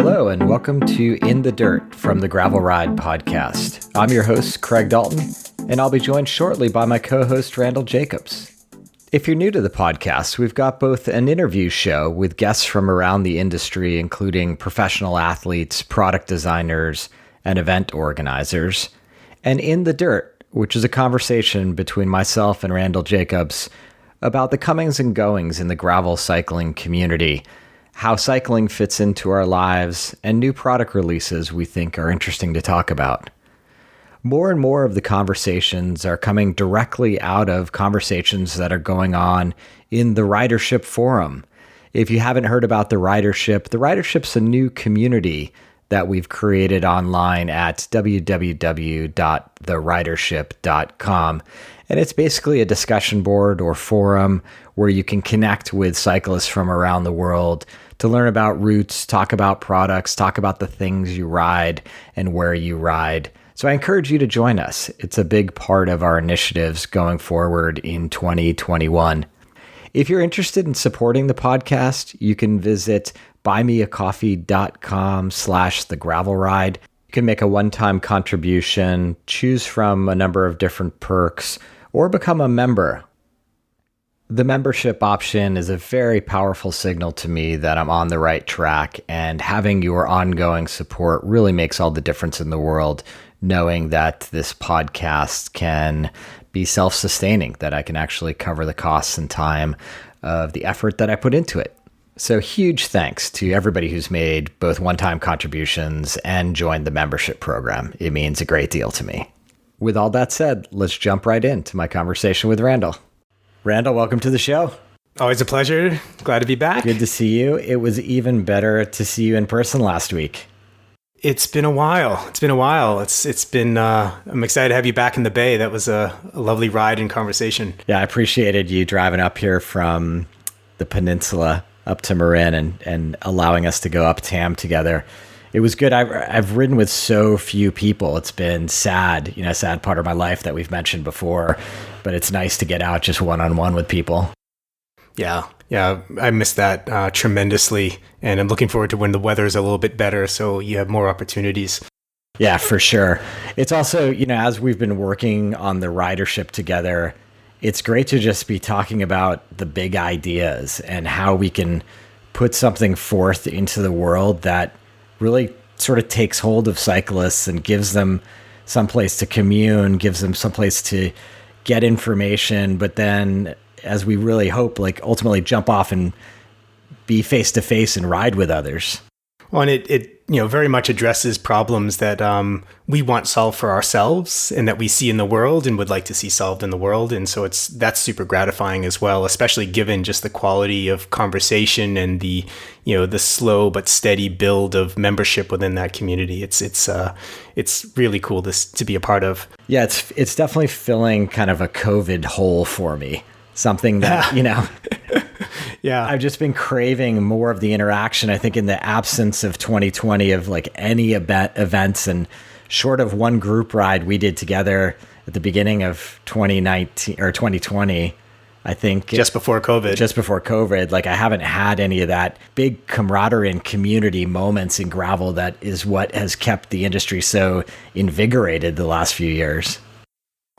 Hello, and welcome to In the Dirt from the Gravel Ride podcast. I'm your host, Craig Dalton, and I'll be joined shortly by my co-host, Randall Jacobs. If you're new to the podcast, we've got both an interview show with guests from around the industry, including professional athletes, product designers, and event organizers, and In the Dirt, which is a conversation between myself and Randall Jacobs about the comings and goings in the gravel cycling community, how cycling fits into our lives, and new product releases we think are interesting to talk about. More and more of the conversations are coming directly out of conversations that are going on in the Ridership forum. If you haven't heard about the Ridership's a new community that we've created online at www.theridership.com. And it's basically a discussion board or forum where you can connect with cyclists from around the world to learn about routes, talk about products, talk about the things you ride and where you ride. So I encourage you to join us. It's a big part of our initiatives going forward in 2021. If you're interested in supporting the podcast, you can visit buymeacoffee.com/thegravelride. You can make a one-time contribution, choose from a number of different perks, or become a member. The membership option is a very powerful signal to me that I'm on the right track, and having your ongoing support really makes all the difference in the world, knowing that this podcast can be self-sustaining, that I can actually cover the costs and time of the effort that I put into it. So huge thanks to everybody who's made both one-time contributions and joined the membership program. It means a great deal to me. With all that said, let's jump right into my conversation with Randall. Randall, welcome to the show. Always a pleasure. Glad to be back. Good to see you. It was even better to see you in person last week. It's been a while. It's been, I'm excited to have you back in the Bay. That was a lovely ride and conversation. Yeah, I appreciated you driving up here from the peninsula up to Marin and allowing us to go up Tam together. It was good. I've ridden with so few people. It's been sad, sad part of my life that we've mentioned before, but it's nice to get out just one-on-one with people. Yeah, I miss that tremendously, and I'm looking forward to when the weather's a little bit better, so you have more opportunities. Yeah, for sure. It's also, as we've been working on the Ridership together, it's great to just be talking about the big ideas and how we can put something forth into the world that really sort of takes hold of cyclists and gives them someplace to commune, gives them someplace to get information, but then, as we really hope, ultimately jump off and be face to face and ride with others. Well, and it very much addresses problems that we want solved for ourselves and that we see in the world and would like to see solved in the world. And so that's super gratifying as well, especially given just the quality of conversation and the slow but steady build of membership within that community. It's really cool to be a part of. Yeah, it's definitely filling kind of a COVID hole for me. Something that, yeah, I've just been craving more of the interaction. I think in the absence of 2020 of any events, and short of one group ride we did together at the beginning of 2019 or 2020, I think just before COVID, I haven't had any of that big camaraderie and community moments in gravel. That is what has kept the industry so invigorated the last few years.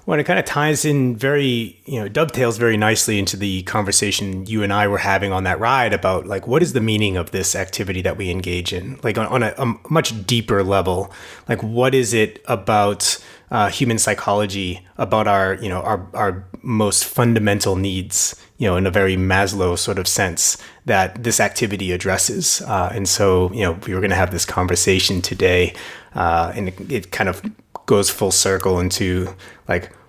Well, it kind of ties in dovetails very nicely into the conversation you and I were having on that ride about what is the meaning of this activity that we engage in, on a much deeper level. What is it about human psychology, about our most fundamental needs, in a very Maslow sort of sense that this activity addresses. And so, we were going to have this conversation today, and it kind of goes full circle into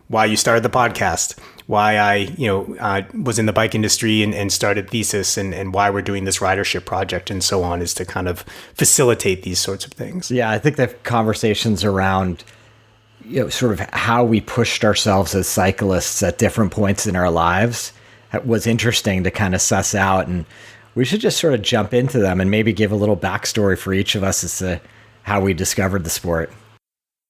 why you started the podcast, why I was in the bike industry and started Thesis, and why we're doing this Ridership project and so on, is to kind of facilitate these sorts of things. Yeah, I think the conversations around sort of how we pushed ourselves as cyclists at different points in our lives was interesting to kind of suss out, and we should just sort of jump into them and maybe give a little backstory for each of us as to how we discovered the sport.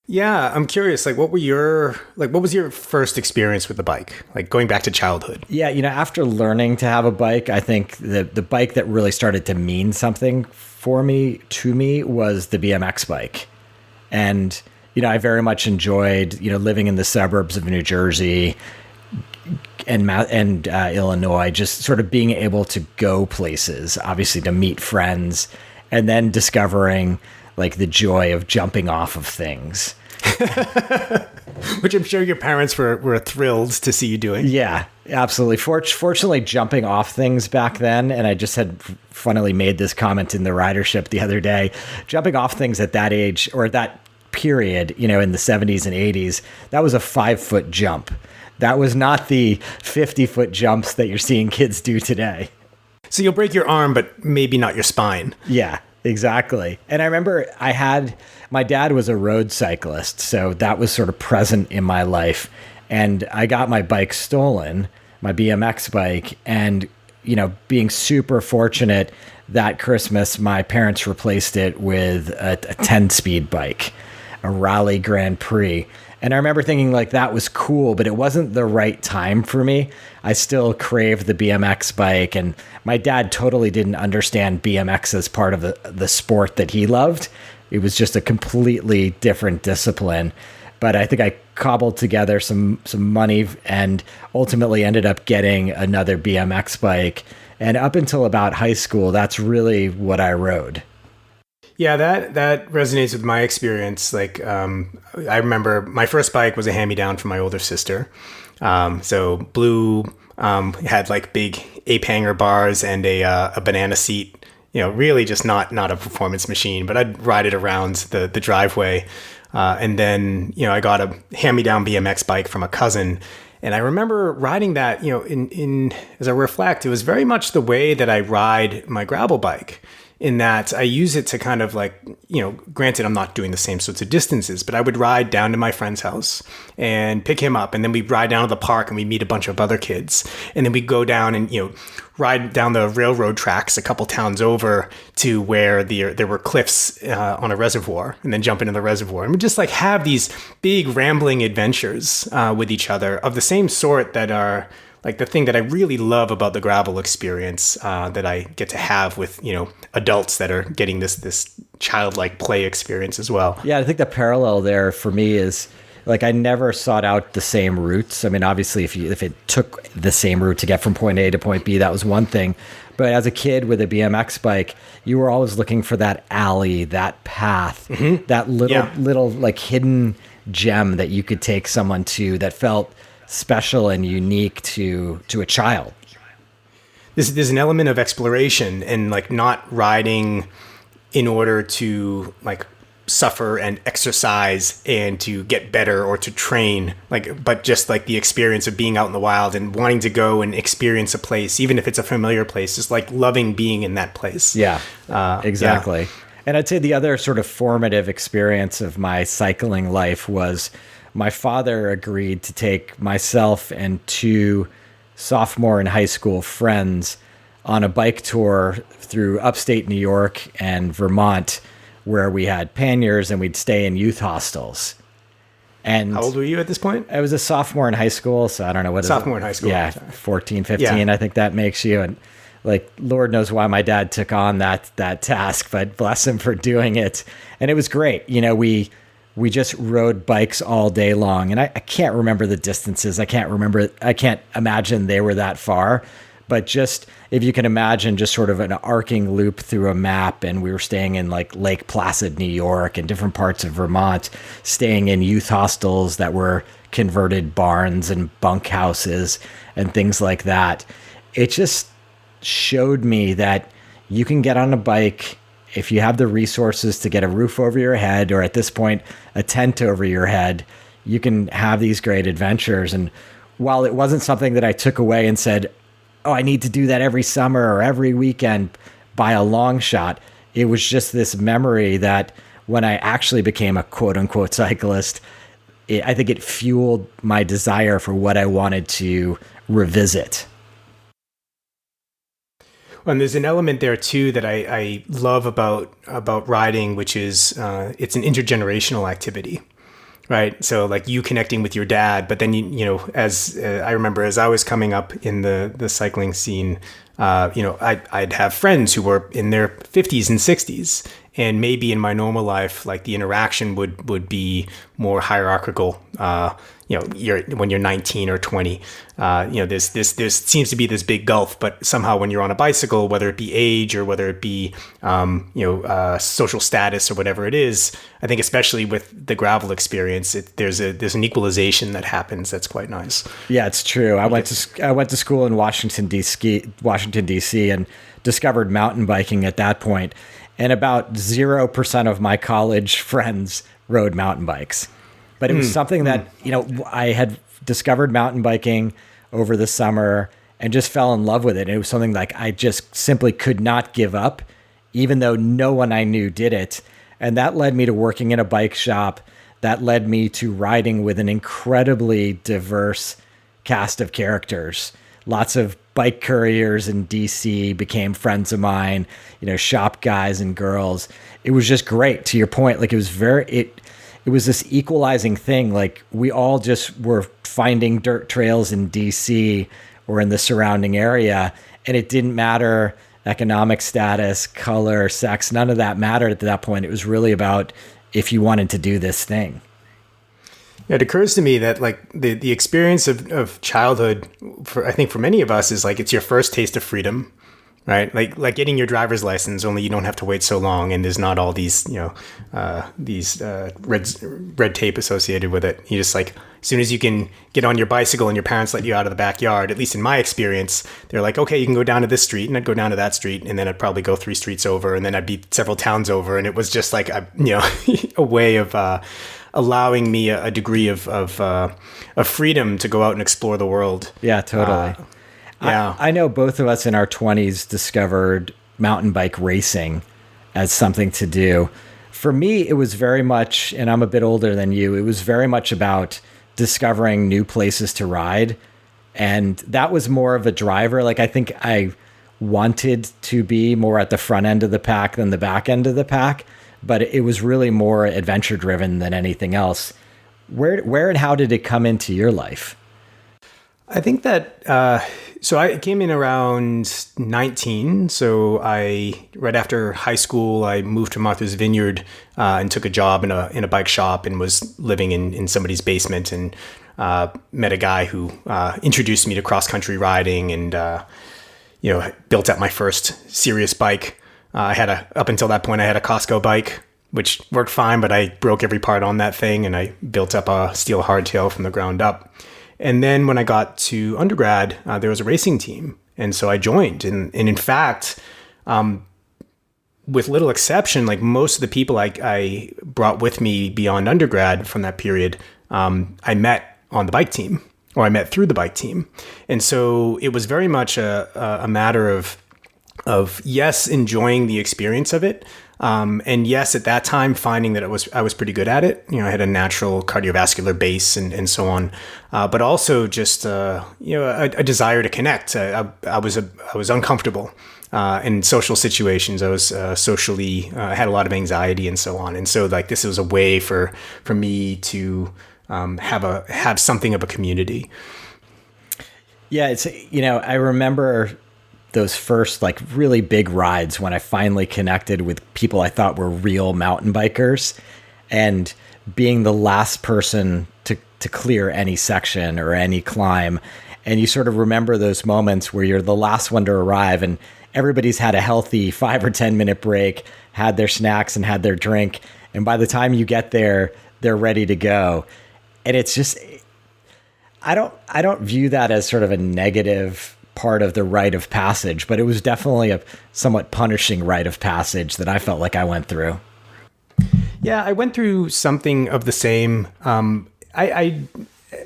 Yeah, I'm curious. Like, what was your first experience with the bike? Like going back to childhood. Yeah, after learning to have a bike, I think the bike that really started to mean something to me was the BMX bike. And, I very much enjoyed, living in the suburbs of New Jersey and Illinois, just sort of being able to go places, obviously to meet friends, and then discovering like the joy of jumping off of things. Which I'm sure your parents were thrilled to see you doing. Yeah, absolutely. Fortunately, jumping off things back then, and I just had funnily made this comment in the Ridership the other day, jumping off things at that age or that period, in the 70s and 80s, that was a 5-foot jump. That was not the 50-foot jumps that you're seeing kids do today. So you'll break your arm, but maybe not your spine. Yeah, exactly. And I remember my dad was a road cyclist, so that was sort of present in my life. And I got my bike stolen, my BMX bike, and, being super fortunate that Christmas, my parents replaced it with a 10-speed bike, a Raleigh Grand Prix. And I remember thinking like that was cool, but it wasn't the right time for me. I still craved the BMX bike, and my dad totally didn't understand BMX as part of the sport that he loved. It was just a completely different discipline. But I think I cobbled together some money and ultimately ended up getting another BMX bike. And up until about high school, that's really what I rode. Yeah, that resonates with my experience. Like, I remember my first bike was a hand-me-down from my older sister. So blue, had like big ape hanger bars and a banana seat. Really just not a performance machine, but I'd ride it around the driveway. And then, I got a hand-me-down BMX bike from a cousin. And I remember riding that, in as I reflect, it was very much the way that I ride my gravel bike, in that I use it to kind of like, granted, I'm not doing the same sorts of distances, but I would ride down to my friend's house and pick him up. And then we'd ride down to the park and we'd meet a bunch of other kids. And then we'd go down and, ride down the railroad tracks a couple towns over to where there were cliffs on a reservoir, and then jump into the reservoir. And we just like have these big rambling adventures with each other of the same sort that are like the thing that I really love about the gravel experience that I get to have with, adults that are getting this childlike play experience as well. Yeah, I think the parallel there for me is like I never sought out the same routes. I mean, obviously, if it took the same route to get from point A to point B, that was one thing. But as a kid with a BMX bike, you were always looking for that alley, that path, that little like hidden gem that you could take someone to that felt special and unique to a child. There's an element of exploration and like not riding in order to like suffer and exercise and to get better or to train, but just like the experience of being out in the wild and wanting to go and experience a place, even if it's a familiar place, just like loving being in that place. Yeah, exactly. Yeah. And I'd say the other sort of formative experience of my cycling life was my father agreed to take myself and 2 sophomore and high school friends on a bike tour through upstate New York and Vermont, where we had panniers and we'd stay in youth hostels. And how old were you at this point? I was a sophomore in high school, so I don't know what sophomore in high school. Yeah, 14, 15, yeah. I think that makes you. And like, Lord knows why my dad took on that task, but bless him for doing it. And it was great. We just rode bikes all day long, and I can't remember the distances. I can't imagine they were that far, but just if you can imagine just sort of an arcing loop through a map, and we were staying in like Lake Placid, New York, and different parts of Vermont, staying in youth hostels that were converted barns and bunkhouses and things like that. It just showed me that you can get on a bike if you have the resources to get a roof over your head, or at this point, a tent over your head. You can have these great adventures. And while it wasn't something that I took away and said, oh, I need to do that every summer or every weekend by a long shot, it was just this memory that when I actually became a quote unquote cyclist, I think it fueled my desire for what I wanted to revisit. And there's an element there too that I love about riding, which is it's an intergenerational activity. right? So like you connecting with your dad, but then as I remember, as I was coming up in the cycling scene, I'd have friends who were in their 50s and 60s, and maybe in my normal life, like the interaction would be more hierarchical. When you're 19 or 20, there seems to be this big gulf, but somehow when you're on a bicycle, whether it be age or whether it be, social status or whatever it is, I think especially with the gravel experience, there's an equalization that happens. That's quite nice. Yeah, it's true. I went to school in Washington D.C. and discovered mountain biking at that point, and about 0% of my college friends rode mountain bikes. But it was something that, I had discovered mountain biking over the summer and just fell in love with it. And it was something like I just simply could not give up, even though no one I knew did it. And that led me to working in a bike shop. That led me to riding with an incredibly diverse cast of characters. Lots of bike couriers in DC became friends of mine, shop guys and girls. It was just great. To your point, like it was this equalizing thing. Like we all just were finding dirt trails in DC or in the surrounding area. And it didn't matter economic status, color, sex, none of that mattered at that point. It was really about if you wanted to do this thing. It occurs to me that like the experience of childhood, I think for many of us is like, it's your first taste of freedom. Right, like getting your driver's license. Only you don't have to wait so long, and there's not all these red tape associated with it. You just like as soon as you can get on your bicycle and your parents let you out of the backyard. At least in my experience, they're like, okay, you can go down to this street, and I'd go down to that street, and then I'd probably go 3 streets over, and then I'd be several towns over, and it was just like a way of allowing me a degree of freedom to go out and explore the world. Yeah, totally. Yeah. I know both of us in our 20s discovered mountain bike racing as something to do. For me, it was very much, and I'm a bit older than you, it was very much about discovering new places to ride. And that was more of a driver. Like I think I wanted to be more at the front end of the pack than the back end of the pack, but it was really more adventure driven than anything else. Where and how did it come into your life? I think that, so I came in around 19. So right after high school, I moved to Martha's Vineyard and took a job in a bike shop and was living in somebody's basement, and met a guy who introduced me to cross country riding and, built out my first serious bike. Up until that point, I had a Costco bike, which worked fine, but I broke every part on that thing, and I built up a steel hardtail from the ground up. And then when I got to undergrad, there was a racing team. And so I joined. And in fact, with little exception, like most of the people I brought with me beyond undergrad from that period, I met on the bike team, or I met through the bike team. And so it was very much a matter of yes, enjoying the experience of it. And yes, at that time, finding that I was pretty good at it. I had a natural cardiovascular base and so on, but also just a desire to connect. I was uncomfortable in social situations. I was socially had a lot of anxiety and so on. And so like this was a way for me to have something of a community. Yeah, it's I remember those first like really big rides when I finally connected with people I thought were real mountain bikers, and being the last person to clear any section or any climb. And you sort of remember those moments where you're the last one to arrive and everybody's had a healthy 5 or 10 minute break, had their snacks and had their drink. And by the time you get there, they're ready to go. And it's just, I don't view that as sort of a negative part of the rite of passage, but it was definitely a somewhat punishing rite of passage that I felt like I went through. Yeah, I went through something of the same. I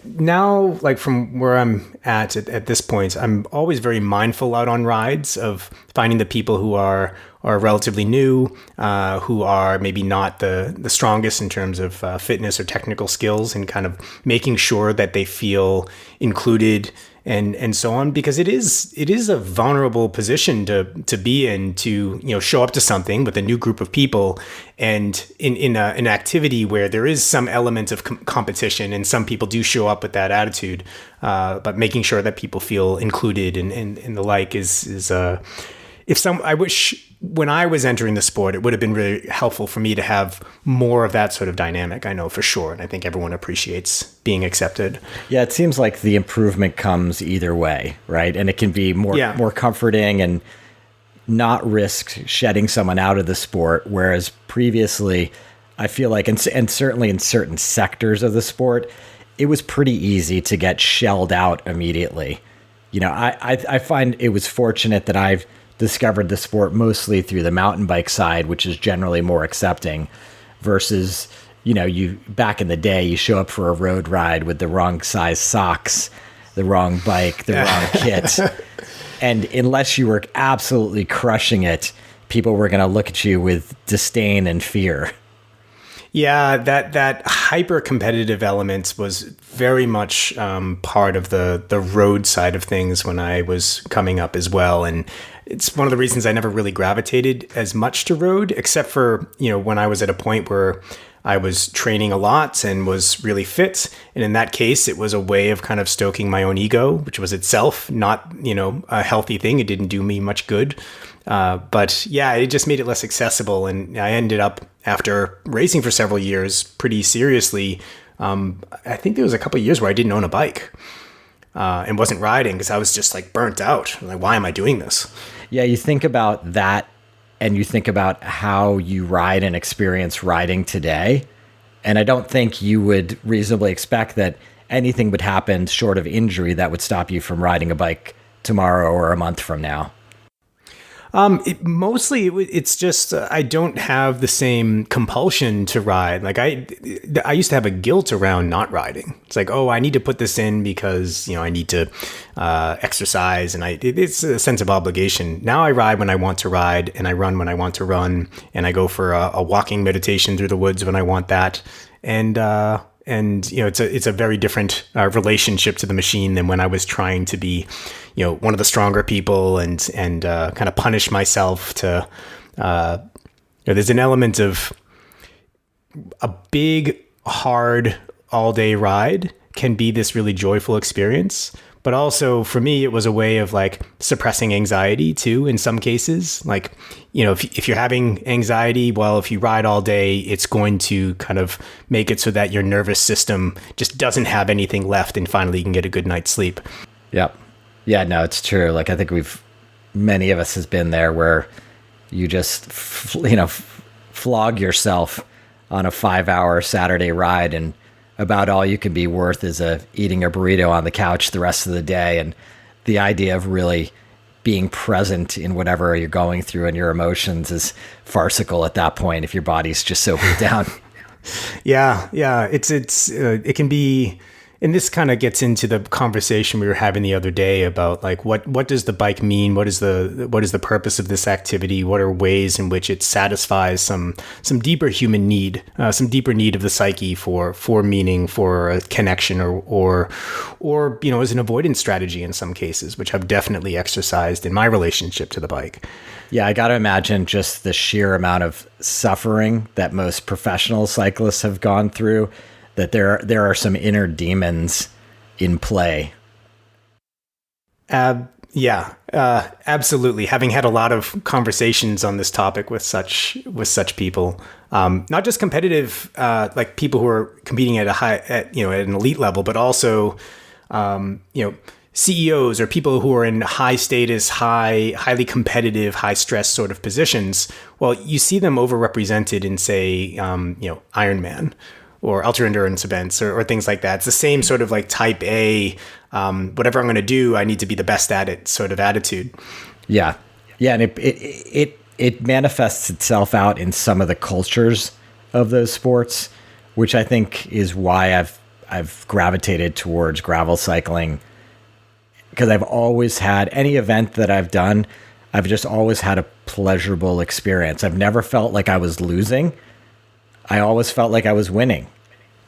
now, like from where I'm at this point, I'm always very mindful out on rides of finding the people who are relatively new, who are maybe not the strongest in terms of fitness or technical skills, and kind of making sure that they feel included and so on, because it is a vulnerable position to be in, to show up to something with a new group of people, and in an activity where there is some element of competition, and some people do show up with that attitude, but making sure that people feel included and the like is I wish when I was entering the sport, it would have been really helpful for me to have more of that sort of dynamic. I know for sure. And I think everyone appreciates being accepted. Yeah, it seems like the improvement comes either way, right? And it can be more comforting and not risk shedding someone out of the sport. Whereas previously, I feel like, and certainly in certain sectors of the sport, it was pretty easy to get shelled out immediately. I find it was fortunate that I've discovered the sport mostly through the mountain bike side, which is generally more accepting, versus, you back in the day, you show up for a road ride with the wrong size socks, the wrong bike, the wrong kit. And unless you were absolutely crushing it, people were going to look at you with disdain and fear. Yeah, that hyper competitive element was very much part of the road side of things when I was coming up as well. And it's one of the reasons I never really gravitated as much to road, except for, when I was at a point where I was training a lot and was really fit. And in that case, it was a way of kind of stoking my own ego, which was itself not, a healthy thing. It didn't do me much good. But yeah, it just made it less accessible. And I ended up, after racing for several years pretty seriously, I think there was a couple of years where I didn't own a bike and wasn't riding because I was just like burnt out. Like, why am I doing this? Yeah, you think about that and you think about how you ride and experience riding today. And I don't think you would reasonably expect that anything would happen short of injury that would stop you from riding a bike tomorrow or a month from now. It's just I don't have the same compulsion to ride. Like I used to have a guilt around not riding. It's like, oh, I need to put this in because I need to exercise, and it's a sense of obligation. Now I ride when I want to ride, and I run when I want to run, and I go for a walking meditation through the woods when I want that, and it's a very different relationship to the machine than when I was trying to be, one of the stronger people and kind of punish myself to. There's an element of a big, hard, all-day ride can be this really joyful experience. But also for me, it was a way of like suppressing anxiety too, in some cases. Like, if you're having anxiety, well, if you ride all day, it's going to kind of make it so that your nervous system just doesn't have anything left, and finally you can get a good night's sleep. Yep. Yeah, no, it's true. Like, I think many of us has been there where you just, flog yourself on a 5-hour Saturday ride, and about all you can be worth is eating a burrito on the couch the rest of the day. And the idea of really being present in whatever you're going through and your emotions is farcical at that point if your body's just so beat down. Yeah. It can be, and this kind of gets into the conversation we were having the other day about like what does the bike mean? What is the purpose of this activity? What are ways in which it satisfies some deeper human need, some deeper need of the psyche for meaning, for a connection, or as an avoidance strategy in some cases, which I've definitely exercised in my relationship to the bike. Yeah, I got to imagine just the sheer amount of suffering that most professional cyclists have gone through, that there are some inner demons in play. Absolutely. Having had a lot of conversations on this topic with such people, not just competitive, like people who are competing at at an elite level, but also, CEOs or people who are in high status, highly competitive, high stress sort of positions. Well, you see them overrepresented in, say, Ironman or ultra endurance events or things like that. It's the same sort of like type A, whatever I'm going to do, I need to be the best at it sort of attitude. Yeah. Yeah. And it manifests itself out in some of the cultures of those sports, which I think is why I've gravitated towards gravel cycling, because I've always had any event that I've done, I've just always had a pleasurable experience. I've never felt like I was losing. I always felt like I was winning.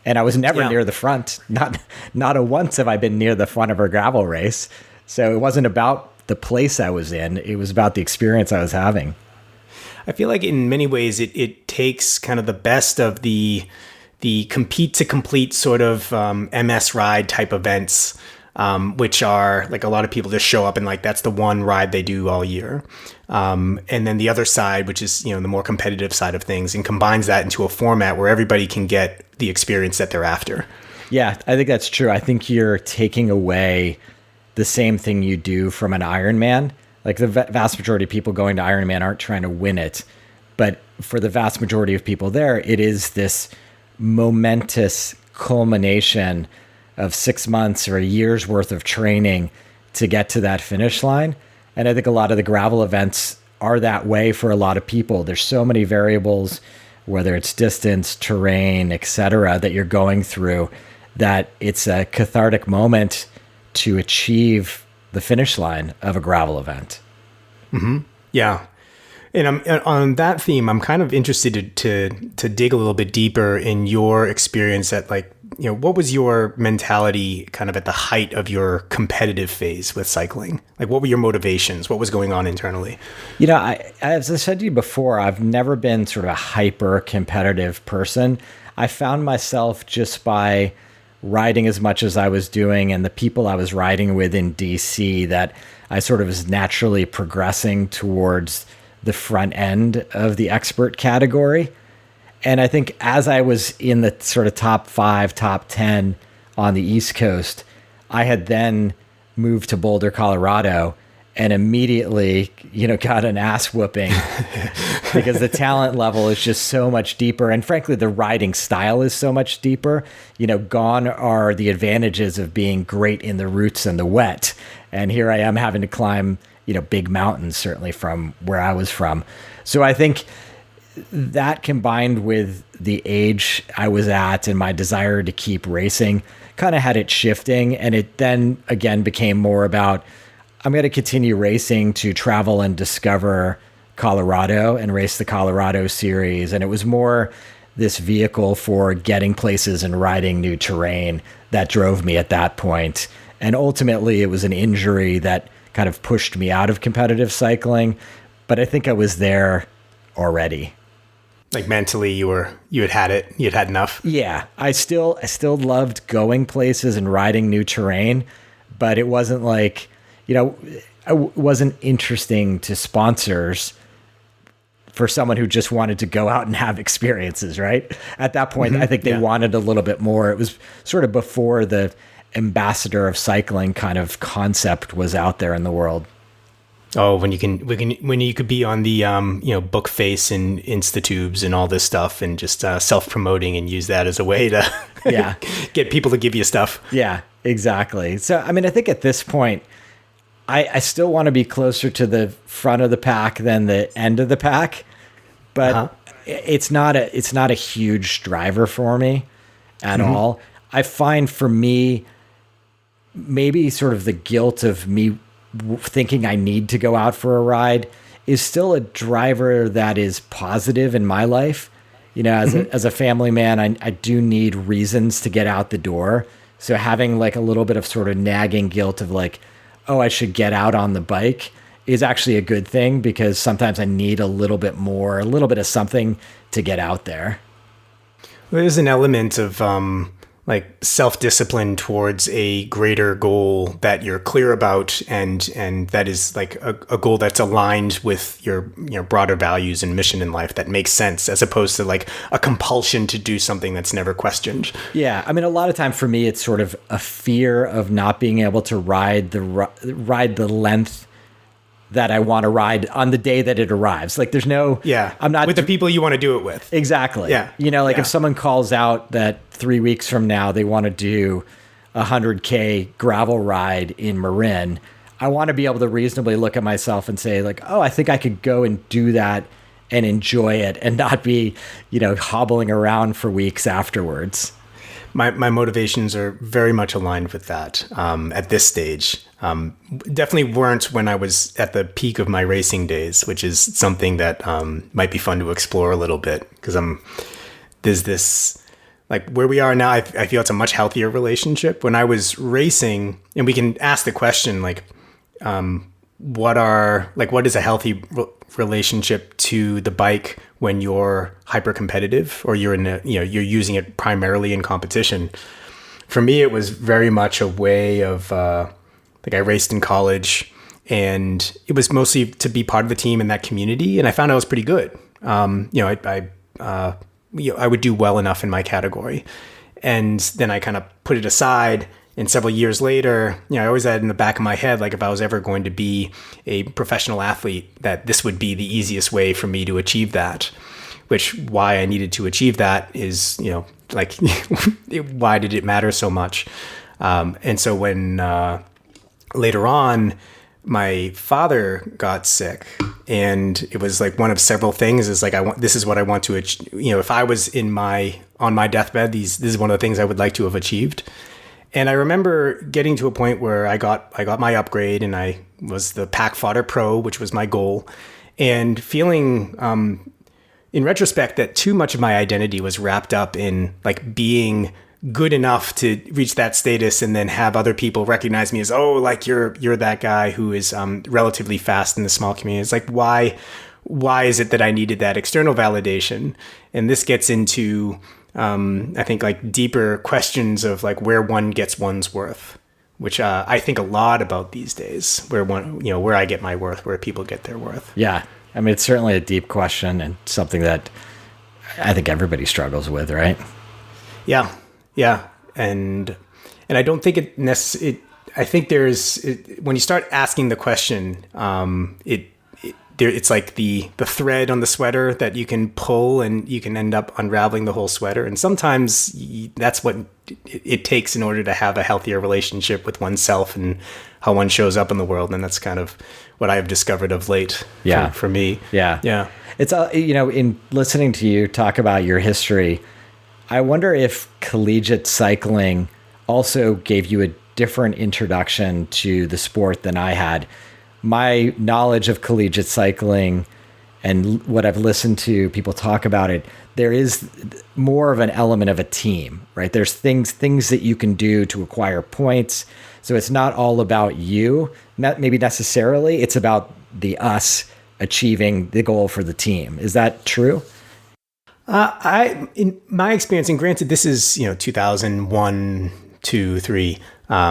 And I was never near the front. Not a once have I been near the front of a gravel race. So it wasn't about the place I was in. It was about the experience I was having. I feel like in many ways it takes kind of the best of the compete to complete sort of MS ride type events, which are like a lot of people just show up and like that's the one ride they do all year. And then the other side, which is, the more competitive side of things, and combines that into a format where everybody can get the experience that they're after. Yeah, I think that's true. I think you're taking away the same thing you do from an Ironman. Like the vast majority of people going to Ironman aren't trying to win it. But for the vast majority of people there, it is this momentous culmination of 6 months or a year's worth of training to get to that finish line. And I think a lot of the gravel events are that way for a lot of people. There's so many variables, whether it's distance, terrain, etc., that you're going through, that it's a cathartic moment to achieve the finish line of a gravel event. Mm-hmm. Yeah. And on that theme, I'm kind of interested to dig a little bit deeper in your experience at what was your mentality kind of at the height of your competitive phase with cycling? Like, what were your motivations? What was going on internally? As I said to you before, I've never been sort of a hyper competitive person. I found myself just by riding as much as I was doing and the people I was riding with in DC that I sort of was naturally progressing towards the front end of the expert category. And I think as I was in the sort of top 5, top 10 on the East Coast, I had then moved to Boulder, Colorado, and immediately, got an ass whooping because the talent level is just so much deeper. And frankly, the riding style is so much deeper. Gone are the advantages of being great in the roots and the wet. And here I am having to climb, big mountains, certainly from where I was from. So I think that combined with the age I was at and my desire to keep racing kind of had it shifting. And it then again became more about, I'm going to continue racing to travel and discover Colorado and race the Colorado series. And it was more this vehicle for getting places and riding new terrain that drove me at that point. And ultimately it was an injury that kind of pushed me out of competitive cycling, but I think I was there already. Like mentally you had it, you'd had enough. Yeah. I still loved going places and riding new terrain, but it wasn't like, it wasn't interesting to sponsors for someone who just wanted to go out and have experiences, right? At that point, I think they wanted a little bit more. It was sort of before the ambassador of cycling kind of concept was out there in the world. Oh, when you could be on the book face and Instatubes and all this stuff and just self-promoting and use that as a way to get people to give you stuff. Yeah, exactly. So I mean, I think at this point, I still want to be closer to the front of the pack than the end of the pack, but it's not a huge driver for me at all. I find for me, maybe sort of the guilt of me thinking I need to go out for a ride is still a driver that is positive in my life. As a family man, I do need reasons to get out the door. So having like a little bit of sort of nagging guilt of like, oh, I should get out on the bike is actually a good thing because sometimes I need a little bit of something to get out there. Well, there's an element of like self-discipline towards a greater goal that you're clear about and that is like a goal that's aligned with your broader values and mission in life that makes sense as opposed to like a compulsion to do something that's never questioned. Yeah. I mean, a lot of time for me, it's sort of a fear of not being able to ride the length that I want to ride on the day that it arrives. Like there's no, I'm not with the people you want to do it with. Exactly. Yeah. If someone calls out that 3 weeks from now, they want to do a 100K gravel ride in Marin, I want to be able to reasonably look at myself and say like, oh, I think I could go and do that and enjoy it and not be, hobbling around for weeks afterwards. My motivations are very much aligned with that at this stage. Definitely weren't when I was at the peak of my racing days, which is something that might be fun to explore a little bit because there's this like where we are now, I feel it's a much healthier relationship. When I was racing, and we can ask the question, like, what is a healthy relationship to the bike when you're hyper competitive or you're you're using it primarily in competition. For me, it was very much a way of, like I raced in college, and it was mostly to be part of the team in that community. And I found I was pretty good. I would do well enough in my category. And then I kind of put it aside. And several years later, I always had in the back of my head, like if I was ever going to be a professional athlete, that this would be the easiest way for me to achieve that. Which why I needed to achieve that is, like, why did it matter so much? And so when later on, my father got sick, and it was like one of several things is like, this is what I want to achieve. If I was on my deathbed, this is one of the things I would like to have achieved. And I remember getting to a point where I got my upgrade, and I was the Pack Fodder Pro, which was my goal, and feeling, in retrospect, that too much of my identity was wrapped up in like being good enough to reach that status and then have other people recognize me as, oh, like you're that guy who is relatively fast in the small community. It's like, why is it that I needed that external validation? And this gets into, I think, like deeper questions of like where one gets one's worth, which I think a lot about these days, where I get my worth, where people get their worth. Yeah. I mean, it's certainly a deep question and something that I think everybody struggles with, right? Yeah. Yeah. And I don't think I think when you start asking the question, it's like the thread on the sweater that you can pull, and you can end up unraveling the whole sweater. And sometimes that's what it takes in order to have a healthier relationship with oneself and how one shows up in the world. And that's kind of what I've discovered of late. Yeah. For me. Yeah. Yeah. It's, in listening to you talk about your history, I wonder if collegiate cycling also gave you a different introduction to the sport than I had. My knowledge of collegiate cycling and what I've listened to people talk about it, there is more of an element of a team, right? There's things that you can do to acquire points. So it's not all about you, not maybe necessarily. It's about the us achieving the goal for the team. Is that true? In my experience, and granted, this is 2001, 2, 3,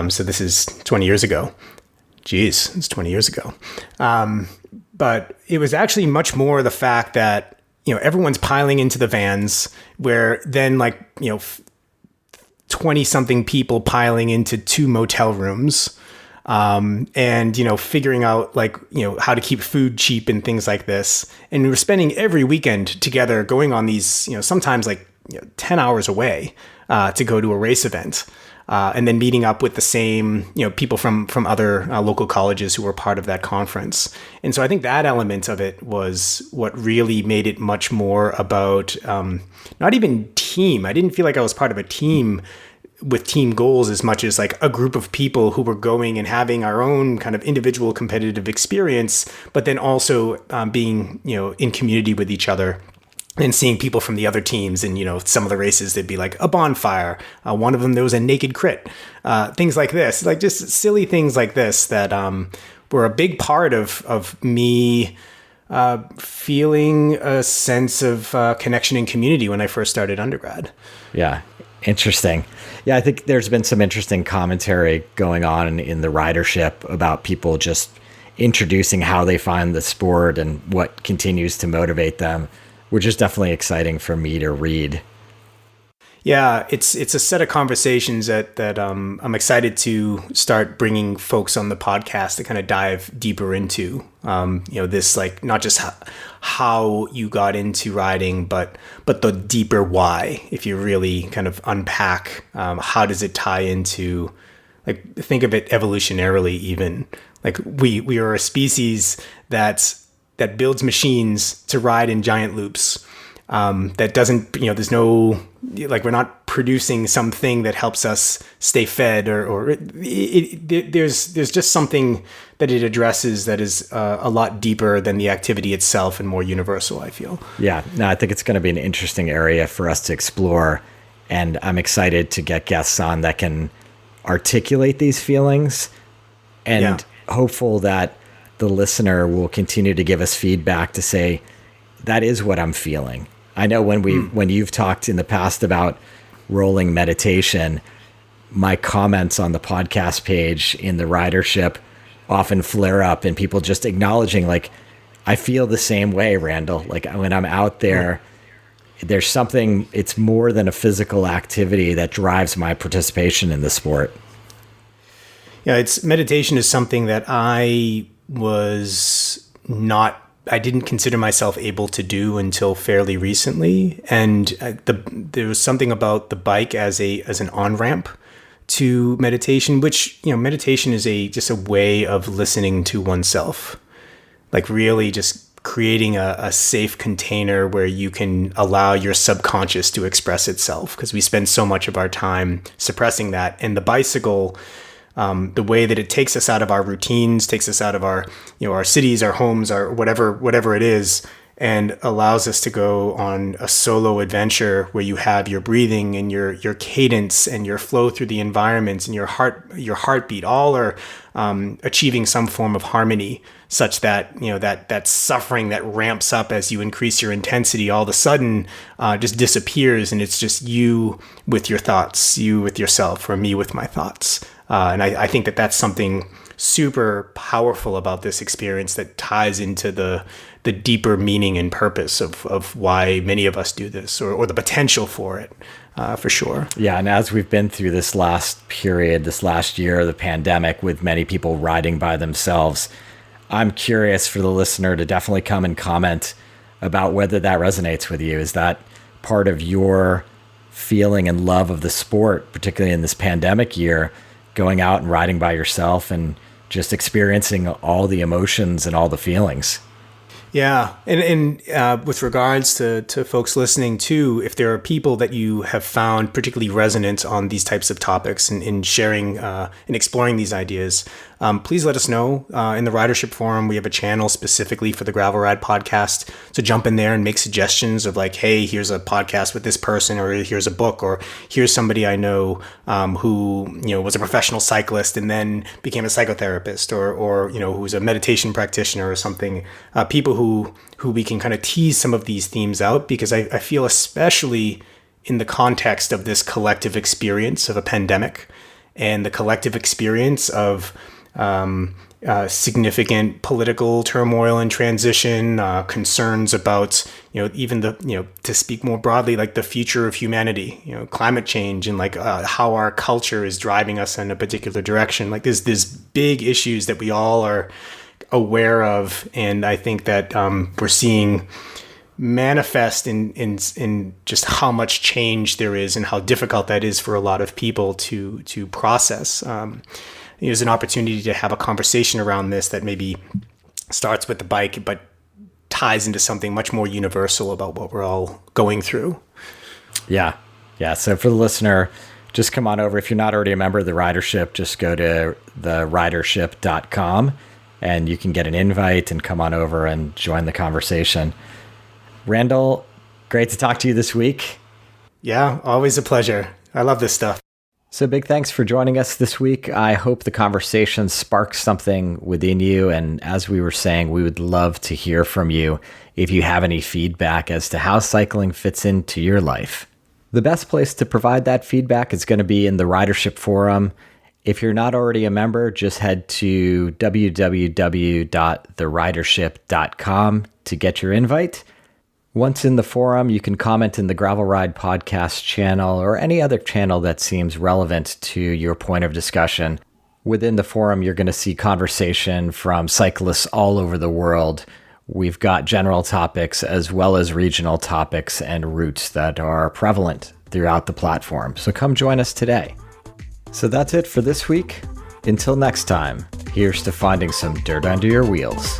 so this is 20 years ago. Geez, it's 20 years ago. But it was actually much more the fact that everyone's piling into the vans, where then 20 something people piling into 2 motel rooms. And figuring out how to keep food cheap and things like this. And we were spending every weekend together going on these, sometimes 10 hours away, to go to a race event. And then meeting up with the same, people from other local colleges who were part of that conference. And so I think that element of it was what really made it much more about, not even team. I didn't feel like I was part of a team with team goals as much as like a group of people who were going and having our own kind of individual competitive experience, but then also being, in community with each other and seeing people from the other teams. And, some of the races, they'd be like a bonfire. One of them, there was a naked crit, things like this, like just silly things like this that were a big part of me feeling a sense of connection and community when I first started undergrad. Yeah. Interesting. Yeah, I think there's been some interesting commentary going on in the ridership about people just introducing how they find the sport and what continues to motivate them, which is definitely exciting for me to read. Yeah, it's a set of conversations that I'm excited to start bringing folks on the podcast to kind of dive deeper into. This not just how you got into riding, but the deeper why. If you really kind of unpack, how does it tie into, think of it evolutionarily even. We are a species that builds machines to ride in giant loops. That doesn't, there's no, we're not producing something that helps us stay fed there's just something that it addresses that is a lot deeper than the activity itself and more universal, I feel. Yeah, no, I think it's going to be an interesting area for us to explore And I'm excited to get guests on that can articulate these feelings, and hopeful that the listener will continue to give us feedback to say, that is what I'm feeling. I know when you've talked in the past about rolling meditation, my comments on the podcast page in the Ridership often flare up, and people just acknowledging, like, I feel the same way, Randall. Like, when I'm out there, there's something, it's more than a physical activity that drives my participation in the sport. Yeah, meditation is something that I didn't consider myself able to do until fairly recently. And there was something about the bike as an on-ramp to meditation, which, meditation is just a way of listening to oneself. Like, really just creating a safe container where you can allow your subconscious to express itself, because we spend so much of our time suppressing that. And the bicycle, the way that it takes us out of our routines, takes us out of our cities, our homes, our whatever it is, and allows us to go on a solo adventure where you have your breathing and your cadence and your flow through the environments and your heartbeat, all are achieving some form of harmony, such that that suffering that ramps up as you increase your intensity all of a sudden just disappears, and it's just you with your thoughts, you with yourself, or me with my thoughts. And I think that that's something super powerful about this experience that ties into the deeper meaning and purpose of why many of us do this, or the potential for it, for sure. Yeah, and as we've been through this last year, the pandemic, with many people riding by themselves, I'm curious for the listener to definitely come and comment about whether that resonates with you. Is that part of your feeling and love of the sport, particularly in this pandemic year, going out and riding by yourself and just experiencing all the emotions and all the feelings? Yeah. And with regards to folks listening too, if there are people that you have found particularly resonant on these types of topics and in sharing and exploring these ideas, please let us know. In the Ridership Forum, we have a channel specifically for the Gravel Ride podcast. So jump in there and make suggestions of, like, hey, here's a podcast with this person, or here's a book, or here's somebody I know who was a professional cyclist and then became a psychotherapist, or who's a meditation practitioner or something. People who we can kind of tease some of these themes out, because I feel, especially in the context of this collective experience of a pandemic and the collective experience of significant political turmoil and transition, concerns about, even to speak more broadly, like the future of humanity, climate change, and like how our culture is driving us in a particular direction. Like, there's big issues that we all are aware of, and I think that we're seeing manifest in just how much change there is and how difficult that is for a lot of people to process. There's an opportunity to have a conversation around this that maybe starts with the bike, but ties into something much more universal about what we're all going through. Yeah. So for the listener, just come on over. If you're not already a member of the Ridership, just go to theridership.com and you can get an invite and come on over and join the conversation. Randall, great to talk to you this week. Yeah, always a pleasure. I love this stuff. So big thanks for joining us this week. I hope the conversation sparks something within you. And as we were saying, we would love to hear from you if you have any feedback as to how cycling fits into your life. The best place to provide that feedback is going to be in the Ridership Forum. If you're not already a member, just head to www.theridership.com to get your invite. Once in the forum, you can comment in the Gravel Ride podcast channel or any other channel that seems relevant to your point of discussion. Within the forum, you're going to see conversation from cyclists all over the world. We've got general topics as well as regional topics and routes that are prevalent throughout the platform. So come join us today. So that's it for this week. Until next time, here's to finding some dirt under your wheels.